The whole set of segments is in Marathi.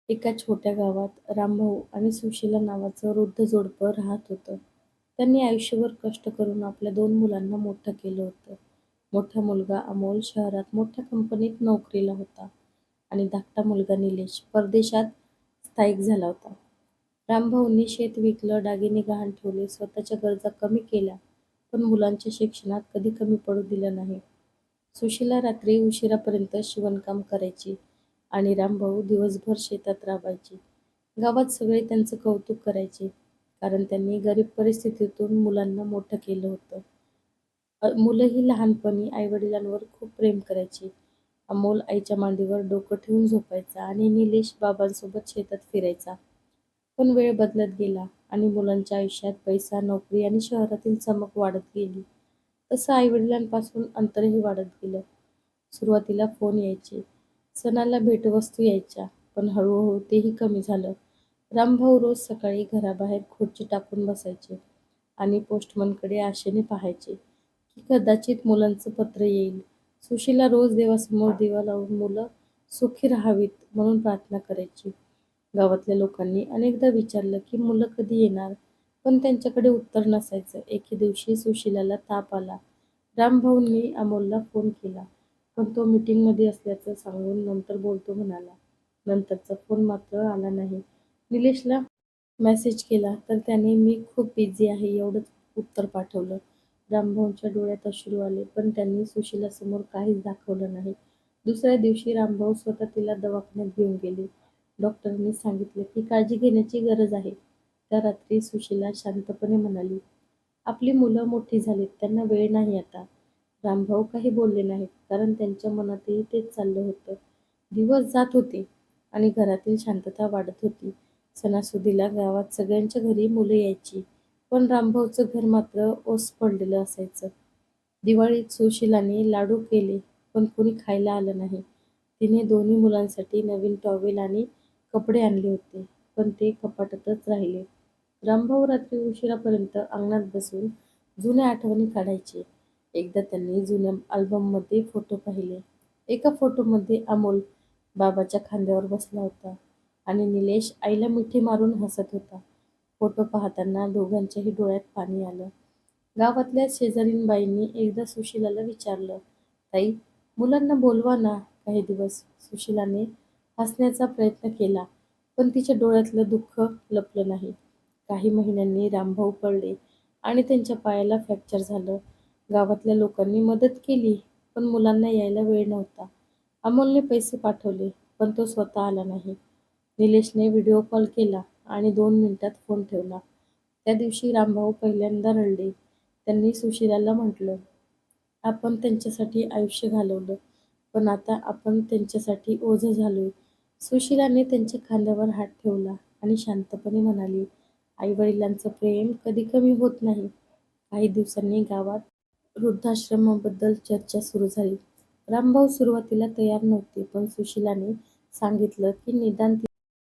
एका छोट्या गावात रामभाऊ आणि सुशीला नावाचं वृद्ध जोडपं राहत होतं. त्यांनी आयुष्यभर कष्ट करून आपल्या 2 मुलांना मोठं केलं होतं. मोठा मुलगा अमोल शहरात मोठ्या कंपनीत नोकरीला होता आणि धाकटा मुलगा निलेश परदेशात स्थायिक झाला होता. रामभाऊंनी शेत विकलं, दागिने गहाण ठेवले, स्वतःच्या गरजा कमी केल्या, पण मुलांच्या शिक्षणात कधी कमी पडू दिलं नाही. सुशीला रात्री उशिरापर्यंत शिवणकाम करायची आणि रामभाऊ दिवसभर शेतात राबायचे. गावात सगळे त्यांचं कौतुक करायचे, कारण त्यांनी गरीब परिस्थितीतून मुलांना मोठं केलं होतं. मुलंही लहानपणी आईवडिलांवर खूप प्रेम करायची. अमोल आईच्या मांडीवर डोकं ठेवून झोपायचा आणि निलेश बाबांसोबत शेतात फिरायचा. पण वेळ बदलत गेला आणि मुलांच्या आयुष्यात पैसा, नोकरी आणि शहरातील चमक वाढत गेली. तसं आई-वडिलांपासून अंतरही वाढत गेलं. सुरुवातीला फोन यायचे, सणाला भेटवस्तू यायच्या, पण हळूहळू तेही कमी झालं. रामभाऊ रोज सकाळी घराबाहेर खुर्ची टाकून बसायचे आणि पोस्टमनकडे आशेने पाहायचे, की कदाचित मुलांचं पत्र येईल. सुशीला रोज देवासमोर दिवा लावून मुलं सुखी राहावीत म्हणून प्रार्थना करायची. गावातल्या लोकांनी अनेकदा विचारलं की मुलं कधी येणार, पण त्यांच्याकडे उत्तर नसायचं. एके दिवशी सुशीलाला ताप आला. रामभाऊंनी अमोलला फोन केला, पण तो मीटिंगमध्ये असल्याचं सांगून नंतर बोलतो म्हणाला. नंतरचा फोन मात्र आला नाही. निलेशला मेसेज केला तर त्याने "मी खूप बिझी आहे" एवढंच उत्तर पाठवलं. रामभाऊंच्या डोळ्यात अश्रू आले, पण त्यांनी सुशीलासमोर काहीच दाखवलं नाही. दुसऱ्या दिवशी रामभाऊ स्वतः तिला दवाखान्यात घेऊन गेले. डॉक्टरांनी सांगितलं की काळजी घेण्याची गरज आहे. त्या रात्री सुशीला शांतपणे म्हणाली, "आपली मुलं मोठी झालीत, त्यांना वेळ नाही आता." रामभाऊ काही बोलले नाहीत, कारण त्यांच्या मनातही तेच चाललं होतं. दिवस जात होते आणि घरातील शांतता वाढत होती. सणासुदीला गावात सगळ्यांच्या घरी मुलं यायची, पण रामभाऊचं घर मात्र ओस पडलेलं असायचं. दिवाळीत सुशीलाने लाडू केले, पण कुणी खायला आलं नाही. तिने दोन्ही मुलांसाठी नवीन टॉवेल आणि कपडे आणले होते, पण ते कपाटातच राहिले. रामभाऊ रात्री उशिरापर्यंत अंगणात बसून जुन्या आठवणी काढायचे. एकदा त्यांनी जुन्या अल्बममध्ये फोटो पाहिले. एका फोटोमध्ये अमोल बाबाच्या खांद्यावर बसला होता आणि निलेश आईला मिठी मारून हसत होता. फोटो पाहताना दोघांच्याही डोळ्यात पाणी आलं. गावातल्या शेजारीणबाईंनी एकदा सुशीलाला विचारलं, "ताई, मुलांना बोलवा ना काही दिवस." सुशीलाने हसण्याचा प्रयत्न केला, पण तिच्या डोळ्यातलं दुःख लपलं नाही. काही महिन्यांनी रामभाऊ पडले आणि त्यांच्या पायाला फ्रॅक्चर झालं. गावातल्या लोकांनी मदत केली, पण मुलांना यायला वेळ नव्हता. अमोलने पैसे पाठवले, पण तो स्वतः आला नाही. निलेशने व्हिडिओ कॉल केला आणि 2 मिनिटात फोन ठेवला. त्या दिवशी रामभाऊ पहिल्यांदा रडले. त्यांनी सुशीलाला म्हटलं, "आपण त्यांच्यासाठी आयुष्य घालवलं, पण आता आपण त्यांच्यासाठी ओझं झालोय." सुशीलाने त्यांच्या खांद्यावर हात ठेवला आणि शांतपणे म्हणाली, "आई-वडिलांचं प्रेम कधी कमी होत नाही." काही दिवसांनी गावात वृद्धाश्रमाबद्दल चर्चा सुरू झाली. रामभाऊ सुरुवातीला तयार नव्हते, पण सुशीलाने सांगितलं की निदान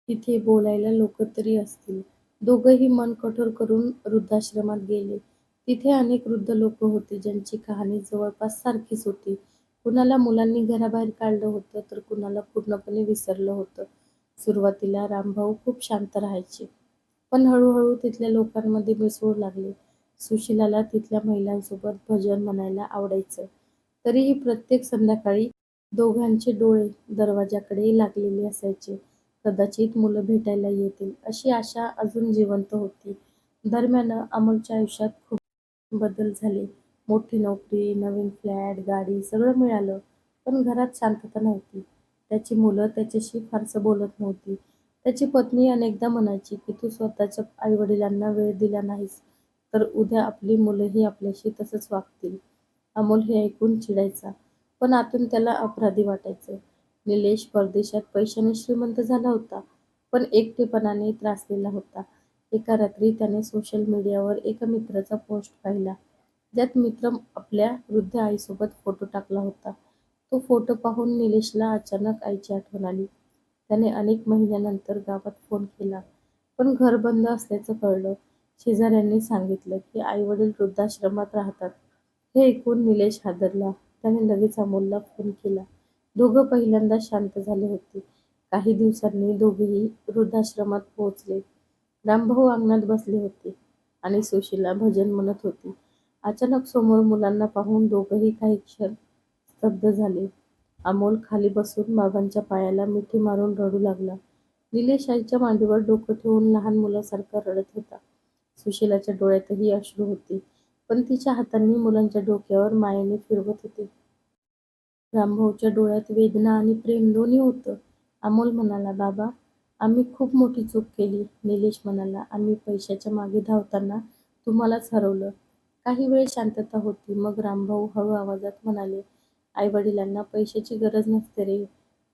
तिथे बोलायला लोक तरी असतील. दोघंही मन कठोर करून वृद्धाश्रमात गेले. तिथे अनेक वृद्ध लोक होते, ज्यांची कहाणी जवळपास सारखीच होती. कुणाला मुलांनी घराबाहेर काढलं होतं, तर कुणाला पूर्णपणे विसरलं होतं. सुरुवातीला रामभाऊ खूप शांत राहायचे, पण हळूहळू तिथल्या लोकांमध्ये मिसळू लागले. सुशीलाला तिथल्या महिलांसोबत भजन म्हणायला आवडायचं. तरीही प्रत्येक संध्याकाळी दोघांचे डोळे दरवाजाकडे लागलेले असायचे. कदाचित मुलं भेटायला येतील अशी आशा अजून जिवंत होती. दरम्यान अमोलच्या आयुष्यात खूप बदल झाले. मोठी नोकरी, नवीन फ्लॅट, गाडी सगळं मिळालं, पण घरात शांतता नव्हती. त्याची मुलं त्याच्याशी फारसं बोलत नव्हती. त्याची पत्नी अनेकदा म्हणायची की तू स्वतःच्या आई-वडिलांना वेळ दिला नाहीस, तर उद्या आपली मुलंही आपल्याशी तसंच वागतील. अमोल हे ऐकून चिडायचा, पण आतून त्याला अपराधी वाटायचं. निलेश परदेशात पैशाने श्रीमंत झाला होता, पण एकटेपणाने त्रासलेला होता. एका रात्री त्याने सोशल मीडियावर एका मित्राचा पोस्ट पाहिला, ज्यात मित्र आपल्या वृद्ध आईसोबत फोटो टाकला होता. तो फोटो पाहून निलेशला अचानक आईची आठवण आली. त्याने अनेक महिन्यानंतर गावात फोन केला, पण घर बंद असल्याचं कळलं. शेजाऱ्यांनी सांगितलं की आई-वडील वृद्धाश्रमात राहतात. हे ऐकून निलेश हादरला. त्याने लगेच अमोलला फोन केला. दोघं पहिल्यांदा शांत झाले होते, काही दिवसांनी दोघेही वृद्धाश्रमात पोहोचले. रामभाऊ अंगणात बसले होते आणि सुशीला भजन म्हणत होती. अचानक समोर मुलांना पाहून दोघंही काही क्षण स्तब्ध झाले. अमोल खाली बसून बाबांच्या पायाला मिठी मारून रडू लागला. निलेश आईच्या मांडीवर डोकं ठेवून लहान मुलासारखा रडत होता. सुशीलाच्या डोळ्यातही अश्रू होते, पण तिच्या हातांनी मुलांच्या डोक्यावर मायेने फिरवत होते. रामभाऊच्या डोळ्यात वेदना आणि प्रेम दोन्ही होतं. अमोल म्हणाला, "बाबा, आम्ही खूप मोठी चूक केली." निलेश म्हणाला, "आम्ही पैशाच्या मागे धावताना तुम्हालाच हरवलं." काही वेळ शांतता होती. मग रामभाऊ हळू आवाजात म्हणाले, "आई-वडिलांना पैशाची गरज नसते रे.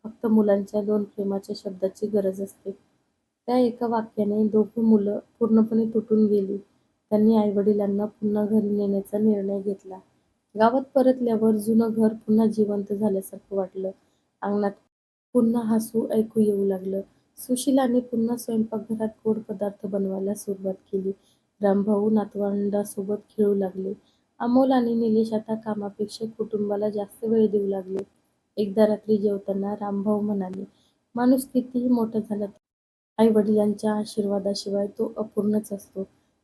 फक्त मुलांच्या 2 प्रेमाच्या शब्दाची गरज असते." त्या एका वाक्याने दोघी मुलं पूर्णपणे तुटून गेली. त्यांनी आई-वडिलांना पुन्हा घरी नेण्याचा निर्णय घेतला. गावात परतल्यावर जुनं घर पुन्हा जिवंत झाल्यासारखं वाटलं. अंगणात पुन्हा हसू ऐकू येऊ लागलं. सुशीलाने पुन्हा स्वयंपाकघरात गोड पदार्थ बनवायला सुरुवात केली. रामभाऊ नातवंडांसोबत खेळू लागले. अमोल आणि निलेश आता कामापेक्षा कुटुंबाला जास्त वेळ देऊ लागले. एकदा रात्री जेवताना रामभाऊ म्हणाले, "माणूस कितीही मोठा झाला आई-वडिलांच्या आशीर्वादाशिवाय तो अपूर्णच असतो."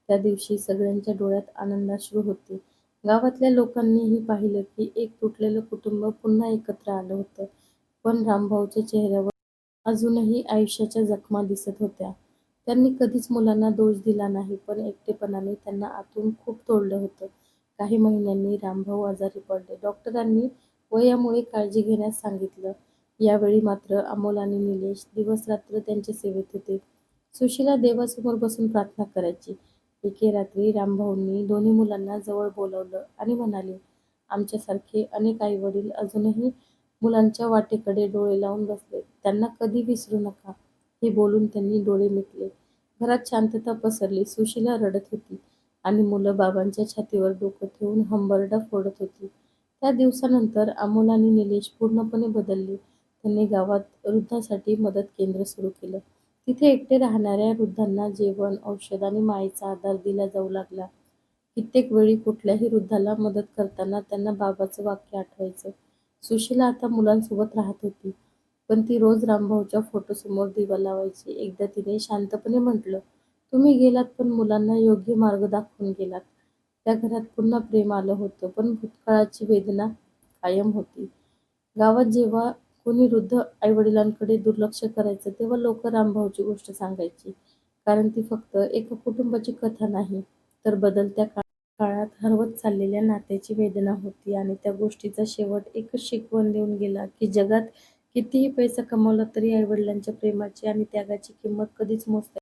त्या दिवशी सगळ्यांच्या डोळ्यात आनंदाश्रू होते. गावातल्या लोकांनीही पाहिलं की एक तुटलेलं कुटुंब पुन्हा एकत्र आलं होतं. पण रामभाऊच्या चेहऱ्यावर अजूनही आयुष्याच्या जखमा दिसत होत्या. त्यांनी कधीच मुलांना दोष दिला नाही, पण एकटेपणाने त्यांना आतून खूप तोडलं होतं. काही महिन्यांनी रामभाऊ आजारी पडले. डॉक्टरांनी वयामुळे काळजी घेण्यास सांगितलं. यावेळी मात्र अमोल आणि निलेश दिवस-रात्र त्यांच्या सेवेत होते. सुशीला देवासमोर बसून प्रार्थना करायची. एके रात्री रामभाऊंनी दोन्ही मुलांना जवळ बोलावलं आणि म्हणाले, "आमच्यासारखे अनेक आई-वडील अजूनही मुलांच्या वाटेकडे डोळे लावून बसलेत. त्यांना कधी विसरू नका." हे बोलून त्यांनी डोळे मिटले. घरात शांतता पसरली. सुशीला रडत होती आणि मुलं बाबांच्या छातीवर डोकं ठेवून हंबरडा फोडत होती. त्या दिवसानंतर अमोल आणि निलेश पूर्णपणे बदलले. त्यांनी गावात वृद्धांसाठी मदत केंद्र सुरू केलं. तिथे एकटे राहणाऱ्या वृद्धांना जेवण, औषध आणि मायेचा आधार दिला जाऊ लागला. कित्येक वेळी कुठल्याही वृद्धाला मदत करताना त्यांना बाबाचं वाक्य आठवायचं. सुशीला आता मुलांसोबत राहत होती, पण ती रोज रामभाऊच्या फोटोसमोर दिवा लावायची. एकदा तिने शांतपणे म्हटलं, "तुम्ही गेलात, पण मुलांना योग्य मार्ग दाखवून गेलात." त्या घरात पुन्हा प्रेम आलं होतं, पण भूतकाळाची वेदना कायम होती. गावात जेव्हा कोणी वृद्ध आई-वडिलांकडे दुर्लक्ष करायचं, तेव्हा लोकं रामभाऊची गोष्ट सांगायची. कारण ती फक्त एका कुटुंबाची कथा नाही, तर बदलत्या काळात हरवत चाललेल्या नात्याची वेदना होती. आणि त्या गोष्टीचा शेवट एकच शिकवण देऊन गेला, की जगात कितीही पैसा कमावला तरी आई-वडिलांच्या प्रेमाची आणि त्यागाची किंमत कधीच मोजता